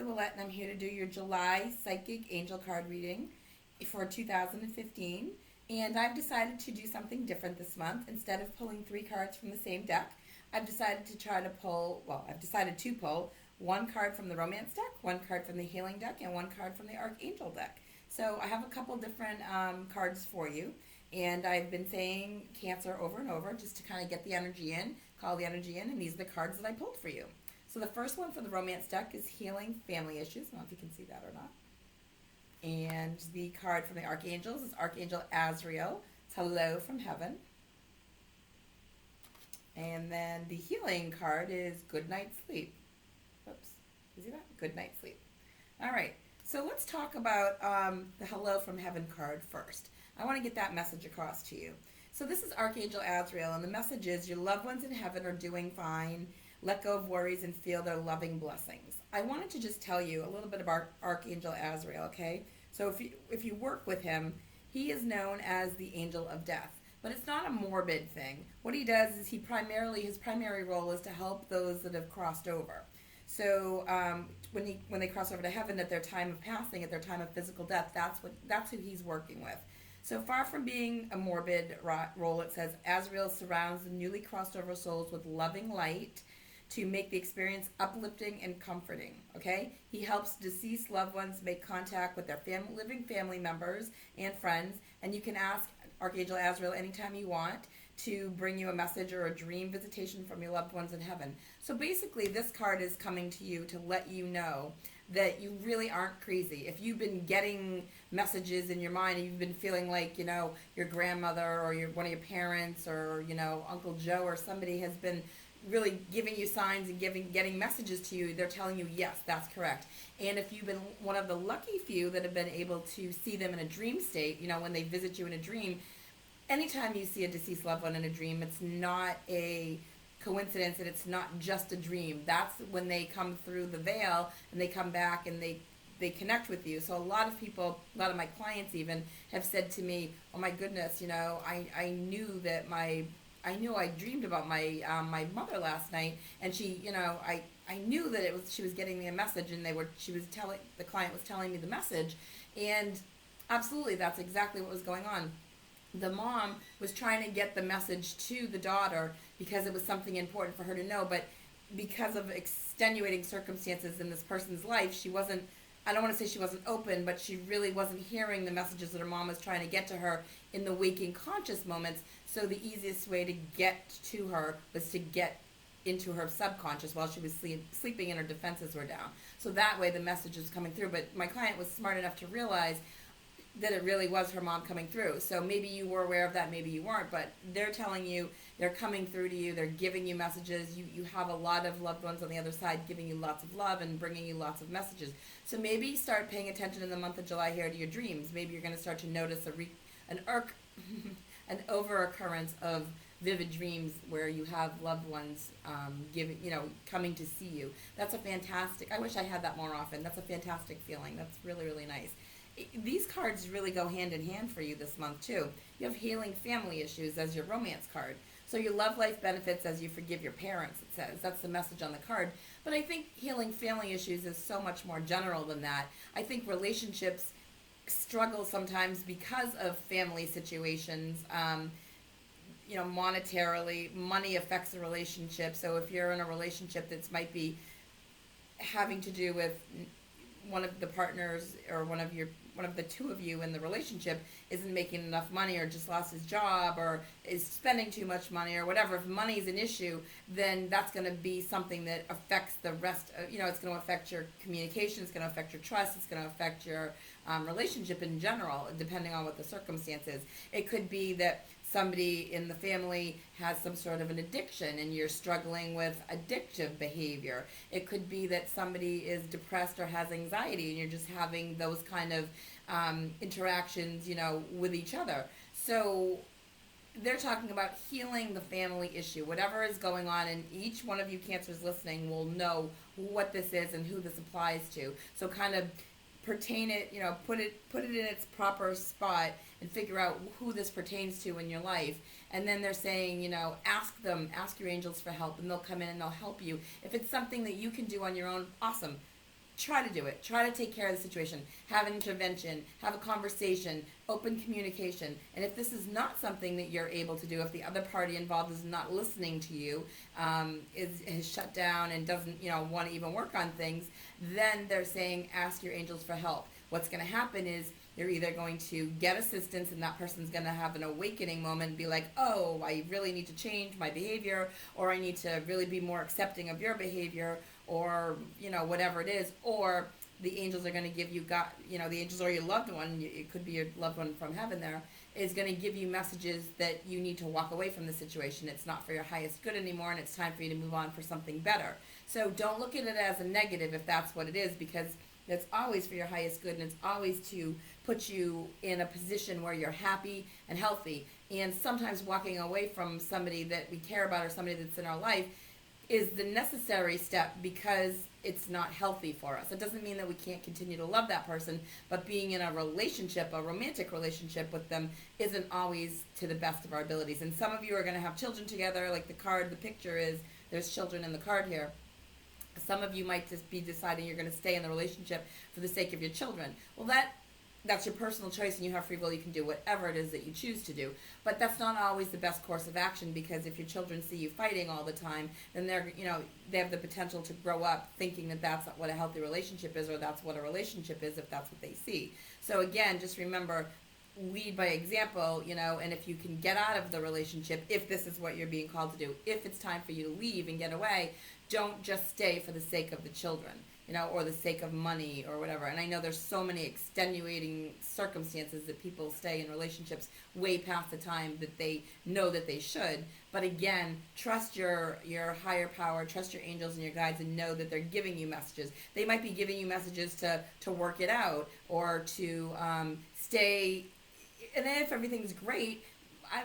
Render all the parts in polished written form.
Ouellet, and I'm here to do your July Psychic Angel card reading for 2015. And I've decided to do something different this month. Instead of pulling three cards from the same deck, I've decided to try to pull, well, I've decided to pull one card from the Romance deck, one card from the Healing deck, and one card from the Archangel deck. So I have a couple different cards for you. And I've been saying Cancer over and over just to kind of get the energy in, call the energy in, and these are the cards that I pulled for you. So the first one for the Romance deck is Healing Family Issues. I don't know if you can see that or not. And the card from the Archangels is Archangel Azrael. It's Hello from Heaven. And then the Healing card is Good Night Sleep. Oops. You see that? Good Night Sleep. All right. So let's talk about the Hello from Heaven card first. I want to get that message across to you. So this is Archangel Azrael, and the message is your loved ones in heaven are doing fine. Let go of worries and feel their loving blessings. I wanted to just tell you a little bit about Archangel Azrael, okay? So if you work with him, he is known as the angel of death. But it's not a morbid thing. What he does is his primary role is to help those that have crossed over. So when they cross over to heaven at their time of passing, at their time of physical death, that's who he's working with. So far from being a morbid role, it says Azrael surrounds the newly crossed over souls with loving light to make the experience uplifting and comforting, okay? He helps deceased loved ones make contact with their living family members and friends, and you can ask Archangel Azrael anytime you want to bring you a message or a dream visitation from your loved ones in heaven. So basically, this card is coming to you to let you know that you really aren't crazy. If you've been getting messages in your mind and you've been feeling like, your grandmother or one of your parents or, Uncle Joe or somebody has been really giving you signs and getting messages to you, they're telling you, yes, that's correct. And if you've been one of the lucky few that have been able to see them in a dream state, when they visit you in a dream, anytime you see a deceased loved one in a dream, it's not a coincidence and it's not just a dream. That's when they come through the veil and they come back and they connect with you. So a lot of people, a lot of my clients even, have said to me, oh my goodness, I knew that I dreamed about my mother last night, and she, I knew that she was getting me a message, and the client was telling me the message, and absolutely, that's exactly what was going on. The mom was trying to get the message to the daughter because it was something important for her to know, but because of extenuating circumstances in this person's life, she wasn't, I don't want to say she wasn't open, but she really wasn't hearing the messages that her mom was trying to get to her in the waking conscious moments. So the easiest way to get to her was to get into her subconscious while she was sleeping and her defenses were down. So that way the message was coming through. But my client was smart enough to realize that it really was her mom coming through. So maybe you were aware of that, maybe you weren't, but they're telling you, they're coming through to you, they're giving you messages. You have a lot of loved ones on the other side giving you lots of love and bringing you lots of messages. So maybe start paying attention in the month of July here to your dreams. Maybe you're going to start to notice an over-occurrence of vivid dreams where you have loved ones coming to see you. That's a fantastic, I wish I had that more often. That's a fantastic feeling. That's really, really nice. These cards really go hand in hand for you this month too. You have Healing Family Issues as your Romance card. So your love life benefits as you forgive your parents, it says. That's the message on the card. But I think Healing Family Issues is so much more general than that. I think relationships struggle sometimes because of family situations. Monetarily, money affects the relationship. So if you're in a relationship that might be having to do with one of the partners or one of the two of you in the relationship isn't making enough money or just lost his job or is spending too much money or whatever, if money is an issue, then that's going to be something that affects the rest of, it's going to affect your communication, it's going to affect your trust, it's going to affect your relationship in general, depending on what the circumstance is. It could be that somebody in the family has some sort of an addiction and you're struggling with addictive behavior. It could be that somebody is depressed or has anxiety and you're just having those kind of interactions, with each other. So they're talking about healing the family issue. Whatever is going on, and each one of you Cancers listening will know what this is and who this applies to. So kind of pertain it, put it in its proper spot and figure out who this pertains to in your life. And then they're saying, ask your angels for help, and they'll come in and they'll help you. If it's something that you can do on your own, awesome. try to do it. Try to take care of the situation. Have an intervention. Have a conversation. Open communication. And if this is not something that you're able to do, if the other party involved is not listening to you, is shut down and doesn't want to even work on things, then they're saying ask your angels for help. What's going to happen is you're either going to get assistance and that person's going to have an awakening moment and be like, oh, I really need to change my behavior, or I need to really be more accepting of your behavior, or whatever it is, or the angels are going to give you the angels or your loved one, it could be your loved one from heaven there, is going to give you messages that you need to walk away from the situation. It's not for your highest good anymore, and it's time for you to move on for something better. So don't look at it as a negative if that's what it is, because it's always for your highest good, and it's always to put you in a position where you're happy and healthy. And sometimes walking away from somebody that we care about or somebody that's in our life is the necessary step because it's not healthy for us. It doesn't mean that we can't continue to love that person, but being in a relationship, a romantic relationship with them, isn't always to the best of our abilities. And some of you are going to have children together, like the picture is, there's children in the card here. Some of you might just be deciding you're going to stay in the relationship for the sake of your children. Well, that's your personal choice, and you have free will. You can do whatever it is that you choose to do. But that's not always the best course of action, because if your children see you fighting all the time, then they have the potential to grow up thinking that that's what a healthy relationship is, or that's what a relationship is if that's what they see. So again, just remember, lead by example, and if you can get out of the relationship, if this is what you're being called to do, if it's time for you to leave and get away, don't just stay for the sake of the children, or the sake of money or whatever. And I know there's so many extenuating circumstances that people stay in relationships way past the time that they know that they should. But again, trust your higher power, trust your angels and your guides, and know that they're giving you messages. They might be giving you messages to work it out, or to stay. And then if everything's great,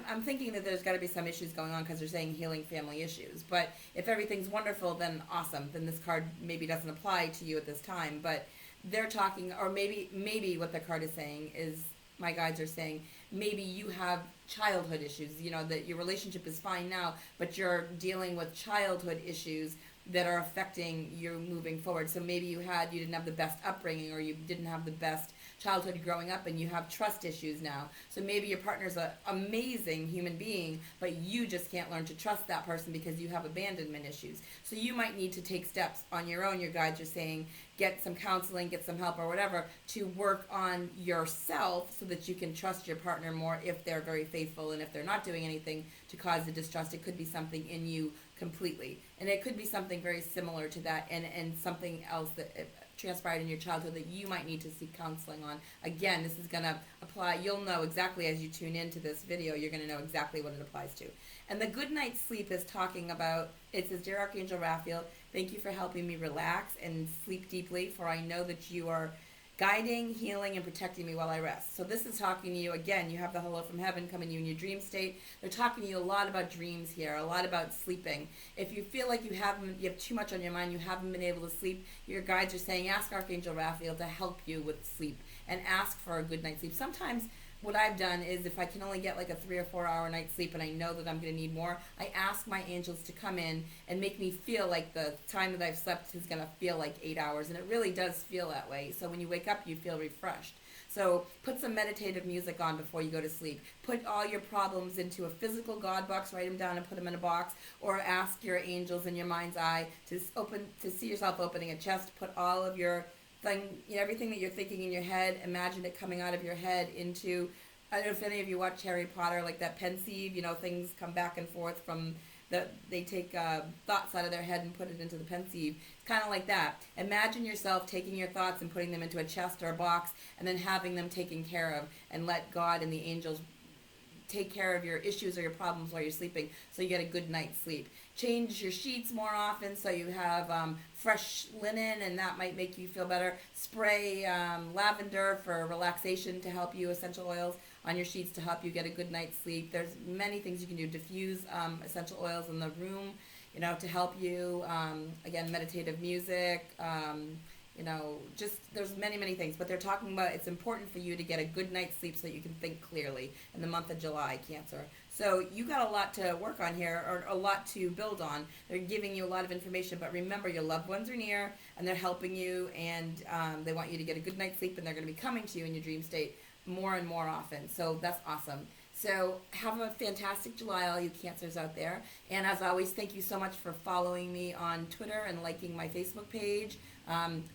I'm thinking that there's got to be some issues going on, because they're saying healing family issues. But if everything's wonderful, then awesome. Then this card maybe doesn't apply to you at this time. But they're talking, or maybe what the card is saying is, my guides are saying, maybe you have childhood issues. That your relationship is fine now, but you're dealing with childhood issues that are affecting you moving forward. So maybe you didn't have the best upbringing, or you didn't have the best childhood growing up, and you have trust issues now. So maybe your partner's an amazing human being, but you just can't learn to trust that person because you have abandonment issues. So you might need to take steps on your own. Your guides are saying, get some counseling, get some help or whatever, to work on yourself so that you can trust your partner more if they're very faithful, and if they're not doing anything to cause the distrust. It could be something in you completely, and it could be something very similar to that, and something else that transpired in your childhood that you might need to seek counseling on. Again, this is going to apply. You'll know exactly as you tune into this video. You're going to know exactly what it applies to. And the good night's sleep is talking about, it says, Dear Archangel Raphael, thank you for helping me relax and sleep deeply, for I know that you are guiding, healing, and protecting me while I rest. So this is talking to you, again, you have the hello from heaven coming to you in your dream state. They're talking to you a lot about dreams here, a lot about sleeping. If you feel like you have too much on your mind, you haven't been able to sleep, your guides are saying, ask Archangel Raphael to help you with sleep, and ask for a good night's sleep. Sometimes what I've done is, if I can only get like a 3 or 4 hour night's sleep and I know that I'm going to need more, I ask my angels to come in and make me feel like the time that I've slept is going to feel like 8 hours. And it really does feel that way. So when you wake up, you feel refreshed. So put some meditative music on before you go to sleep. Put all your problems into a physical God box, write them down and put them in a box, or ask your angels in your mind's eye to see yourself opening a chest. Put all of your everything that you're thinking in your head, imagine it coming out of your head into, I don't know if any of you watch Harry Potter, like that pensieve, things come back and forth from they take thoughts out of their head and put it into the pensieve. It's kind of like that. Imagine yourself taking your thoughts and putting them into a chest or a box, and then having them taken care of, and let God and the angels take care of your issues or your problems while you're sleeping, so you get a good night's sleep. Change your sheets more often so you have fresh linen, and that might make you feel better. Spray lavender for relaxation to help you, essential oils on your sheets to help you get a good night's sleep. There's many things you can do. Diffuse essential oils in the room, to help you. Again, meditative music, just there's many, many things. But they're talking about it's important for you to get a good night's sleep so that you can think clearly in the month of July, Cancer. So you got a lot to work on here, or a lot to build on. They're giving you a lot of information, but remember, your loved ones are near, and they're helping you, and they want you to get a good night's sleep, and they're going to be coming to you in your dream state more and more often. So that's awesome. So have a fantastic July, all you Cancers out there. And as always, thank you so much for following me on Twitter and liking my Facebook page,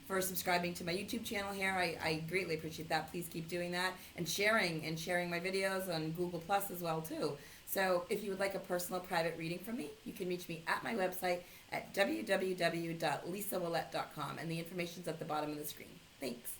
for subscribing to my YouTube channel here. I greatly appreciate that. Please keep doing that, and sharing my videos on Google Plus as well too. So if you would like a personal private reading from me, you can reach me at my website at www.lisawillette.com, and the information's at the bottom of the screen. Thanks.